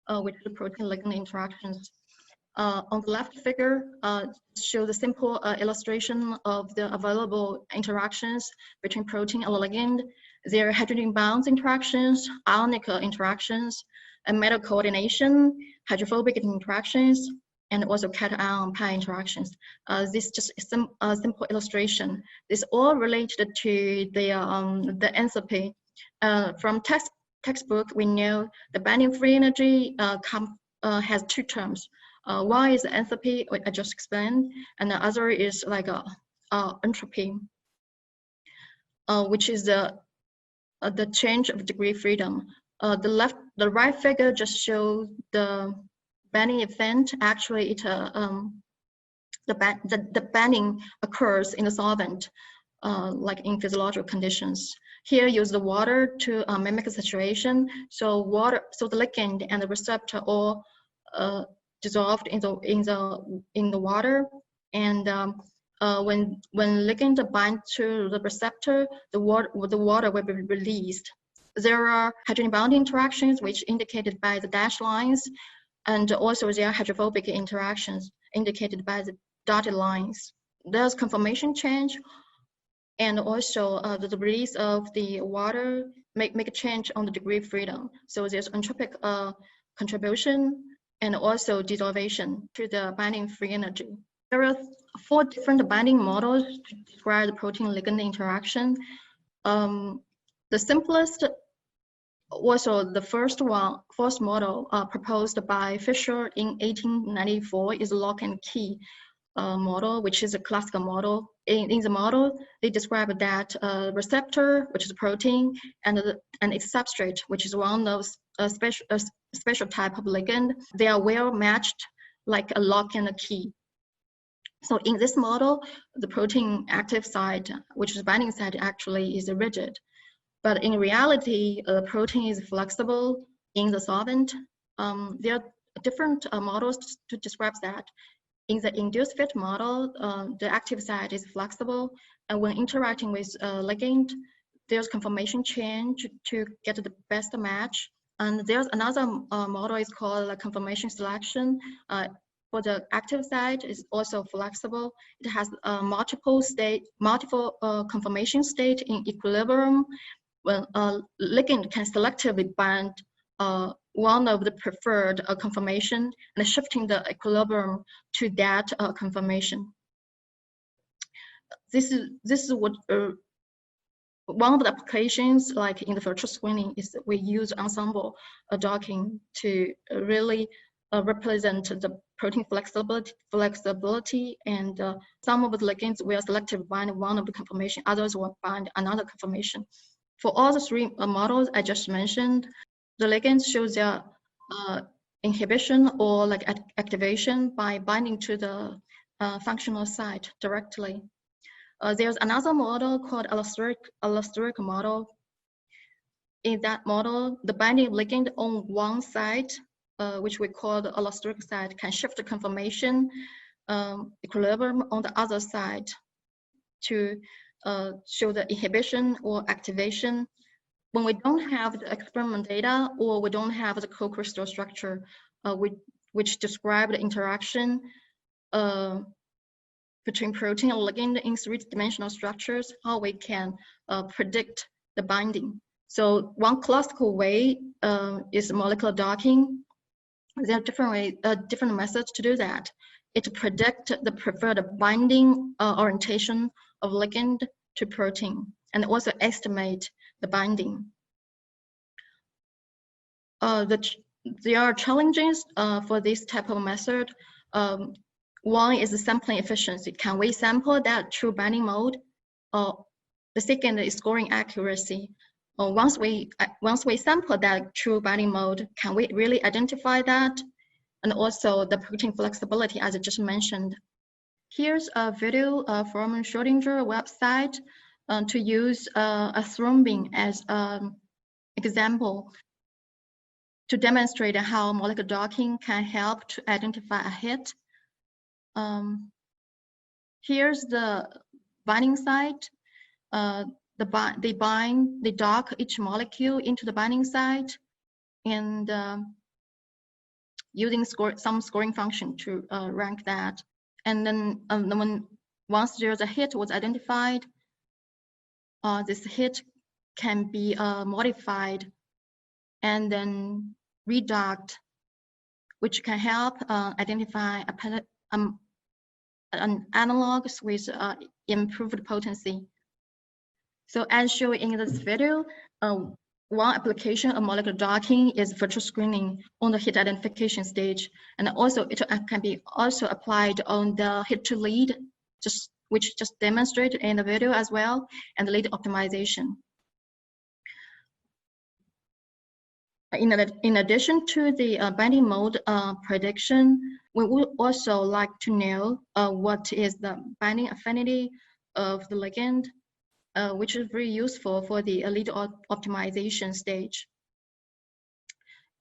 which is protein-ligand interactions. On the left figure shows a simple illustration of the available interactions between protein and ligand. There are hydrogen bonds interactions, ionic interactions, and metal coordination, hydrophobic interactions, and also cation pi interactions. This is just a simple illustration. This all related to the enthalpy. From textbook, we know the binding free energy has two terms. One is enthalpy, I just explained, and the other is like entropy, which is the change of degree freedom. The right figure just shows the binding event. Actually, the binding occurs in the solvent, like in physiological conditions. Here, use the water to mimic the situation. So the ligand and the receptor all dissolved in the water, and when ligand bind to the receptor, the water will be released. There are hydrogen bond interactions, which indicated by the dashed lines, and also there are hydrophobic interactions indicated by the dotted lines. There's conformation change, and also the release of the water make a change on the degree of freedom. So there's entropic contribution and also desolvation to the binding free energy. There are 4 different binding models to describe the protein-ligand interaction. The simplest, also the first model proposed by Fisher in 1894 is lock and key model, which is a classical model. In the model, they describe that receptor, which is a protein, and its substrate, which is one of a special type of ligand. They are well matched, like a lock and a key. So in this model, the protein active site, which is binding site, actually is rigid. But in reality, the protein is flexible in the solvent. There are different models to describe that. In the induced fit model, the active site is flexible, and when interacting with ligand, there's conformation change to get the best match. And there's another model is called conformation selection. For the active site, is also flexible. It has multiple conformation state in equilibrium. When ligand can selectively bind one of the preferred conformation and shifting the equilibrium to that conformation. This is what one of the applications, like in the virtual screening, is we use ensemble docking to really represent the protein flexibility, and some of the ligands will selectively bind one of the conformation, others will bind another conformation. For all the 3 models I just mentioned, the ligands show their inhibition or like activation by binding to the functional site directly. There's another model called allosteric model. In that model, the binding ligand on one side, which we call the allosteric side, can shift the conformation equilibrium on the other side to show the inhibition or activation. When we don't have the experiment data, or we don't have the co-crystal structure which describe the interaction between protein and ligand in 3-dimensional structures, how we can predict the binding. So one classical way is molecular docking. There are different methods to do that. It predicts the preferred binding orientation of ligand to protein, and also estimate the binding. There are challenges for this type of method. One is the sampling efficiency. Can we sample that true binding mode? The second is scoring accuracy. Once we sample that true binding mode, can we really identify that? And also the protein flexibility, as I just mentioned. Here's a video from Schrödinger website to use a thrombin as an example to demonstrate how molecular docking can help to identify a hit. Here's the binding site. They dock each molecule into the binding site, and using some scoring function to rank that. And then once there's a hit was identified, this hit can be modified and then redocked, which can help identify an analog with improved potency. So as shown in this video, one application of molecular docking is virtual screening on the hit identification stage, and also it can be also applied on the hit to lead, which just demonstrated in the video as well, and the lead optimization. In addition to the binding mode prediction, we would also like to know what is the binding affinity of the ligand, which is very useful for the lead optimization stage.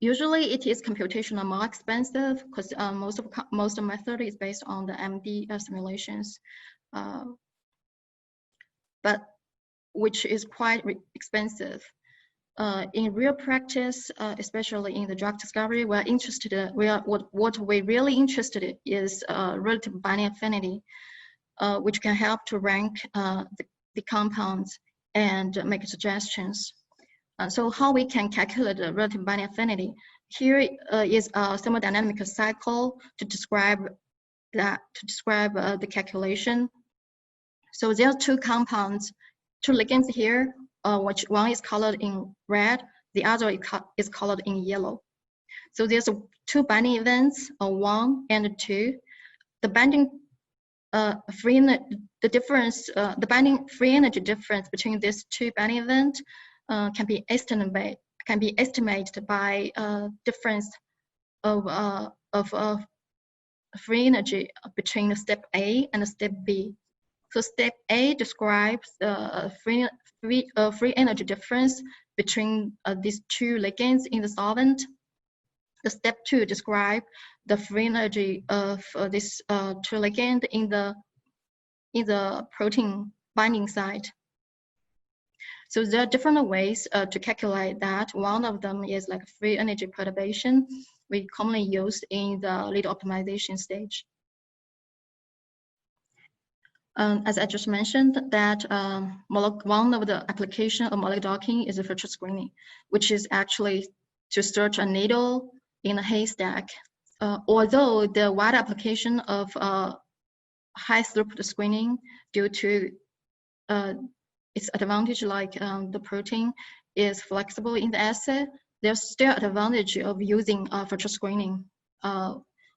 Usually it is computational more expensive because most of the method is based on the MD simulations, but which is quite expensive. In real practice, especially in the drug discovery, what we're really interested in is relative binding affinity, which can help to rank the compounds and make suggestions. So how we can calculate the relative binding affinity? Here is a thermodynamic cycle to describe the calculation. So there are two compounds, two ligands here, which one is colored in red, the other is colored in yellow. So there's two binding events, 1 and 2. The binding the binding free energy difference between these two binding events can be estimated by difference of free energy between step A and step B. So step A describes the free energy difference between these two ligands in the solvent. The step 2 describes the free energy of this two ligand in the protein binding site. So there are different ways to calculate that. One of them is like free energy perturbation, we commonly use in the lead optimization stage. As I just mentioned, that one of the application of molecular docking is a virtual screening, which is actually to search a needle in a haystack. Although the wide application of high throughput screening due to its advantage, like the protein is flexible in the assay, there's still advantage of using virtual screening.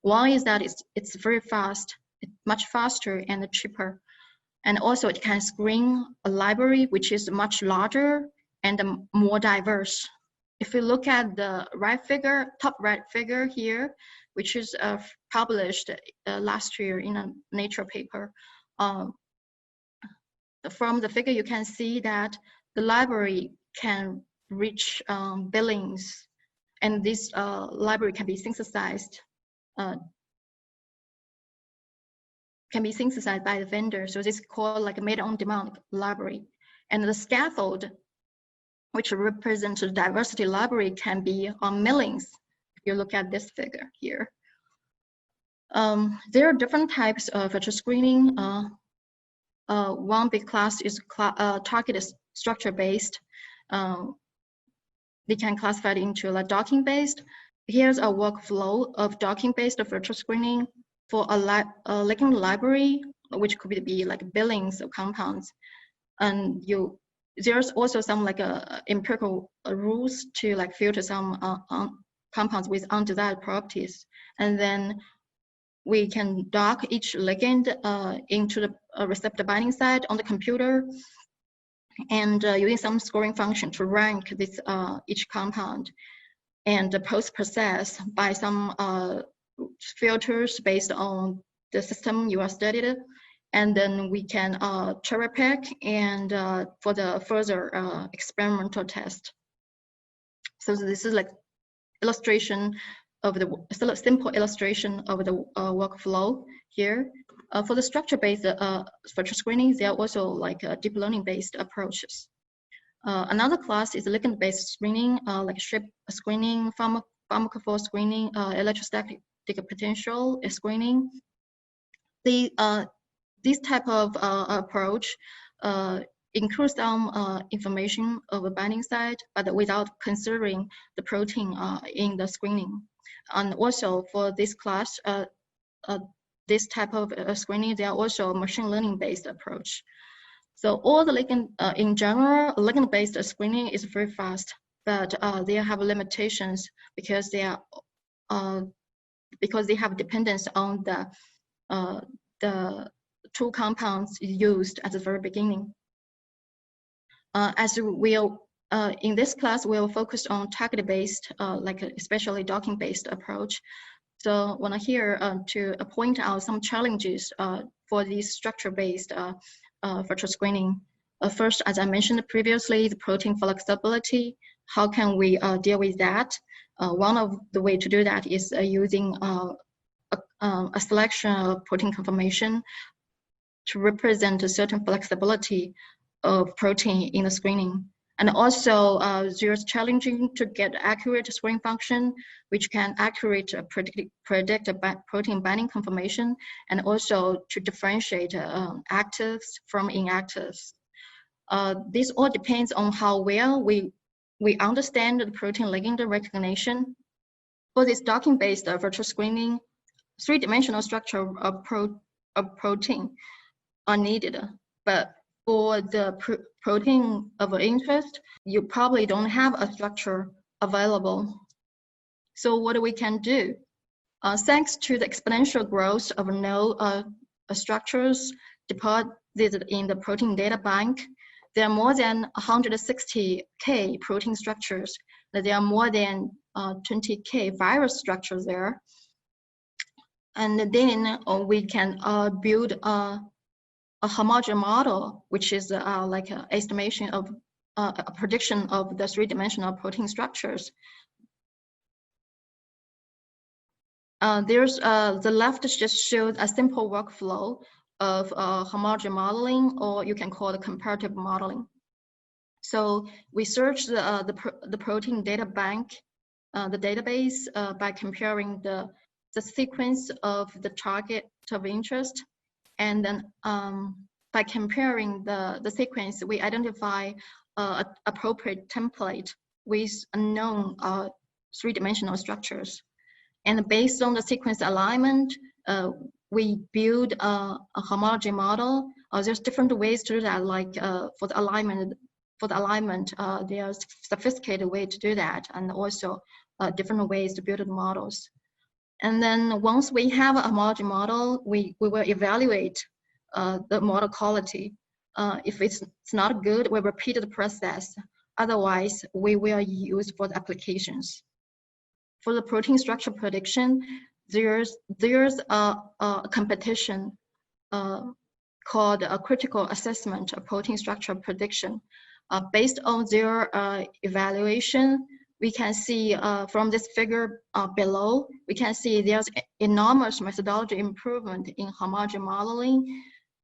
One is that it's very fast, it's much faster and cheaper. And also it can screen a library which is much larger and more diverse. If we look at the right figure, top right figure here, which is published last year in a Nature paper, from the figure you can see that the library can reach billions, and this library can be synthesized by the vendor. So this is called like a made-on-demand library. And the scaffold, which represents the diversity library, can be on millions. If you look at this figure here. There are different types of virtual screening. One big class is targeted structure-based. They can classify it into like docking-based. Here's a workflow of docking-based virtual screening for a ligand library, which could be like billions of compounds. And there's also some like empirical rules to like filter some compounds with undesired properties. And then we can dock each ligand into the receptor binding site on the computer, and using some scoring function to rank this each compound, and post-process by some filters based on the system you are studied, and then we can cherry pick and for the further experimental test. So this is like illustration of the simple illustration of the workflow here. For the structure-based virtual screening, there are also like deep learning-based approaches. Another class is ligand-based screening, like shape screening, pharmacophore screening, electrostatic potential screening. This type of approach includes some information of a binding site, but without considering the protein in the screening. And also for this class, this type of screening, they are also machine learning based approach. So all the ligand, in general, ligand-based screening is very fast, but they have limitations because they are because they have dependence on the two compounds used at the very beginning. As we'll in this class, we'll focus on target-based, like especially docking-based approach. So I want to here to point out some challenges for this structure-based virtual screening. First, as I mentioned previously, the protein flexibility. How can we deal with that? One of the way to do that is using a selection of protein conformation to represent a certain flexibility of protein in the screening. And also, there's challenging to get accurate screen function, which can accurately predict protein binding conformation, and also to differentiate actives from inactives. This all depends on how well we understand the protein ligand recognition. For this docking-based virtual screening, three-dimensional structure of protein are needed, but for the protein of interest, you probably don't have a structure available. So what we can do? Thanks to the exponential growth of node structures deposited in the protein data bank, there are more than 160K protein structures. There are more than 20K virus structures there. And then we can build a homogeneous model, which is like an estimation of a prediction of the three-dimensional protein structures. There's the left just shows a simple workflow of homogeneous modeling, or you can call it comparative modeling. So we search the protein data bank, the database, by comparing the sequence of the target of interest. And then by comparing the sequence, we identify appropriate template with known three-dimensional structures. And based on the sequence alignment, we build a homology model. There's different ways to do that, like for the alignment, there's sophisticated way to do that, and also different ways to build the models. And then once we have a homology model, we will evaluate the model quality. If it's not good, we repeat the process. Otherwise, we will use for the applications. For the protein structure prediction, there's a competition called a critical assessment of protein structure prediction. Based on their evaluation, we can see from this figure below, we can see there's enormous methodology improvement in homogeneous modeling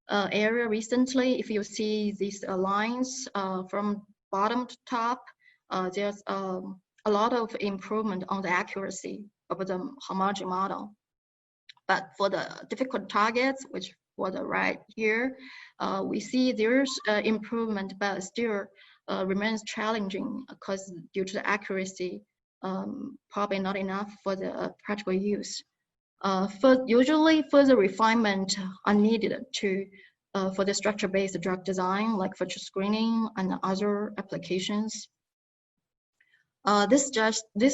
area recently. If you see these lines from bottom to top, there's a lot of improvement on the accuracy of the homogeneous model. But for the difficult targets, which for the right here, we see there's improvement, but still remains challenging because due to the accuracy, probably not enough for the practical use. Usually further refinement are needed to for the structure-based drug design, like virtual screening and other applications. This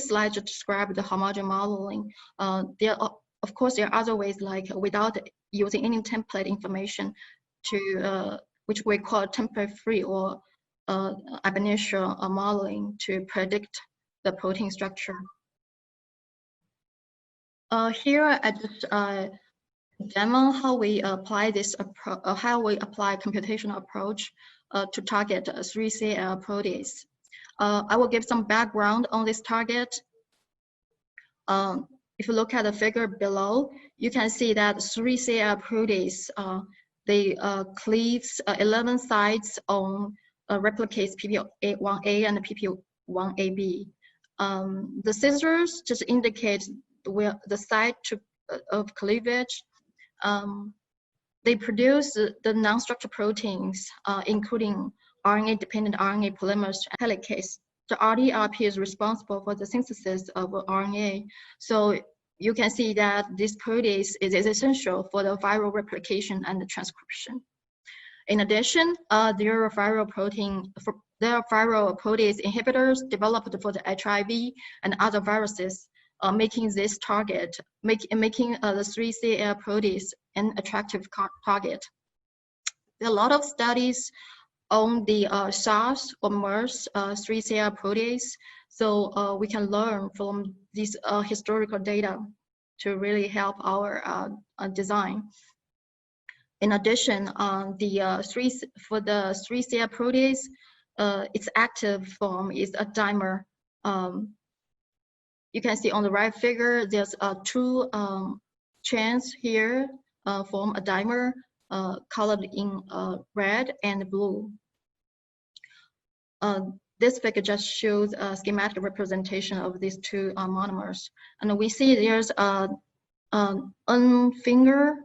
slide just describes the homogeneous modeling. Of course, there are other ways, like without using any template information, to which we call template-free or ab initio modeling to predict the protein structure. Here I just demo how we apply this how we apply computational approach to target 3CL protease. I will give some background on this target. If you look at the figure below, you can see that 3CL protease, they cleaves 11 sites on replicates PP1A and PP1AB. The scissors just indicate where the site of cleavage. They produce the non-structured proteins, including RNA-dependent RNA polymers and helicase. The RDRP is responsible for the synthesis of RNA. So you can see that this protease is essential for the viral replication and the transcription. In addition, there are viral protease inhibitors developed for the HIV and other viruses, making this target, making the 3CL protease an attractive target. There are a lot of studies on the SARS or MERS 3CL protease, so we can learn from these historical data to really help our design. In addition, for the 3CL protease, its active form is a dimer. You can see on the right figure, there's two chains here form a dimer colored in red and blue. This figure just shows a schematic representation of these two monomers. And we see there's an N-finger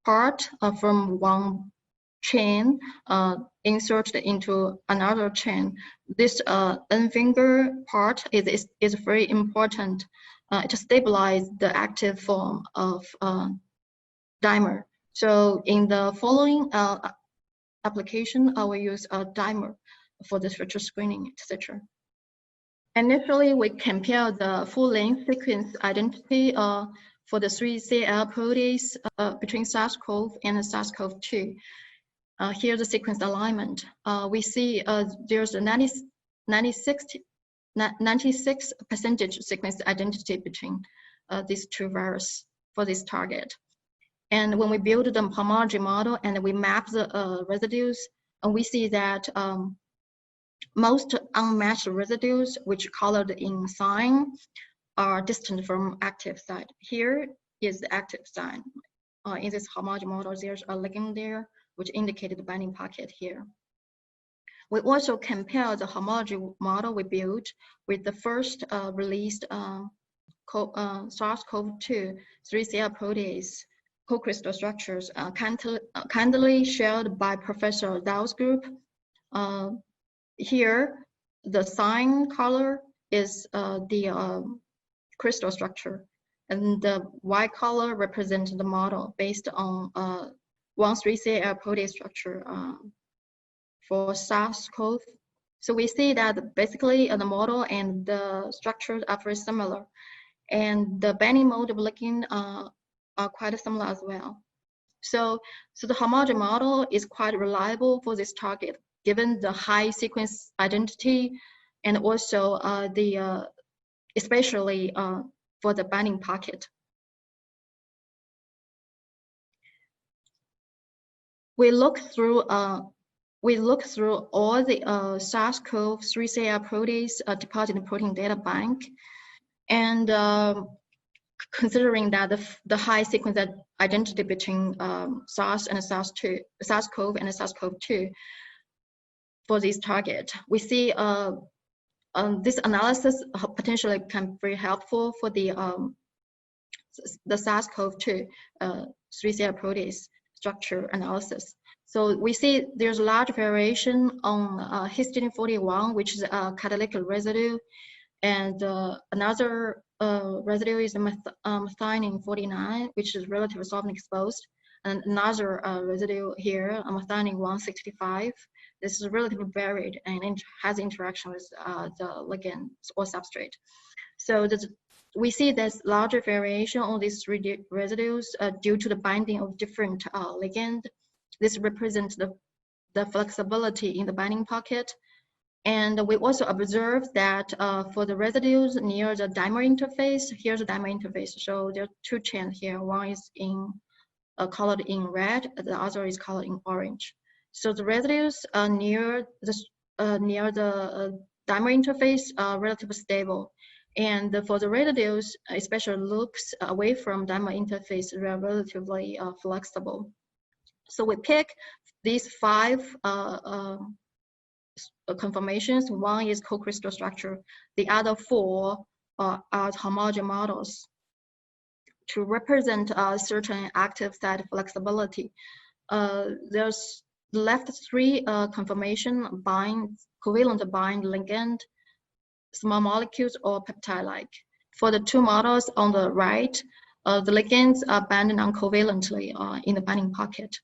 part from one chain inserted into another chain. This N-finger part is very important to stabilize the active form of dimer. So in the following application, I will use a dimer for the structure screening, etc. Initially, we compare the full-length sequence identity for the 3CL protease between SARS-CoV and SARS-CoV-2. Here's the sequence alignment. We see there's a 96% sequence identity between these two viruses for this target. And when we build the homology model and we map the residues, and we see that most unmatched residues, which colored in cyan, are distant from active site. Here is the active site. In this homology model, there's a ligand there, which indicated the binding pocket here. We also compare the homology model we built with the first released SARS-CoV-2 3CL protease co-crystal structures kindly shared by Professor Dao's group. Here, the cyan color is the crystal structure, and the white color represents the model based on one 3CL protease structure for SARS-CoV. So we see that basically the model and the structures are very similar, and the binding mode of ligand are quite similar as well. So the homology model is quite reliable for this target, given the high sequence identity and also especially for the binding pocket. We look through all the SARS-CoV 3CL protease deposited protein data bank, and considering that the high sequence identity between SARS and SARS-CoV and SARS-CoV-2 for this target, we see this analysis potentially can be very helpful for the SARS-CoV-2 3CL protease structure analysis. So we see there's a large variation on histidine 41, which is a catalytic residue, and another residue is methionine 49, which is relatively solvent exposed, and another residue here, methionine 165. This is relatively varied and has interaction with the ligand or substrate. So we see there's larger variation on these residues due to the binding of different ligand. This represents the flexibility in the binding pocket. And we also observe that for the residues near the dimer interface, here's a dimer interface. So there are two chains here. One is colored in red, the other is colored in orange. So the residues near the dimer interface are relatively stable. And for the residues, especially loops away from dimer interface, are relatively flexible. So we pick these 5 conformations. One is co-crystal structure. The other 4 are homology models to represent a certain active site flexibility. There's left 3 conformation covalent bind ligand, small molecules or peptide-like. For the 2 models on the right, the ligands are bound non-covalently in the binding pocket.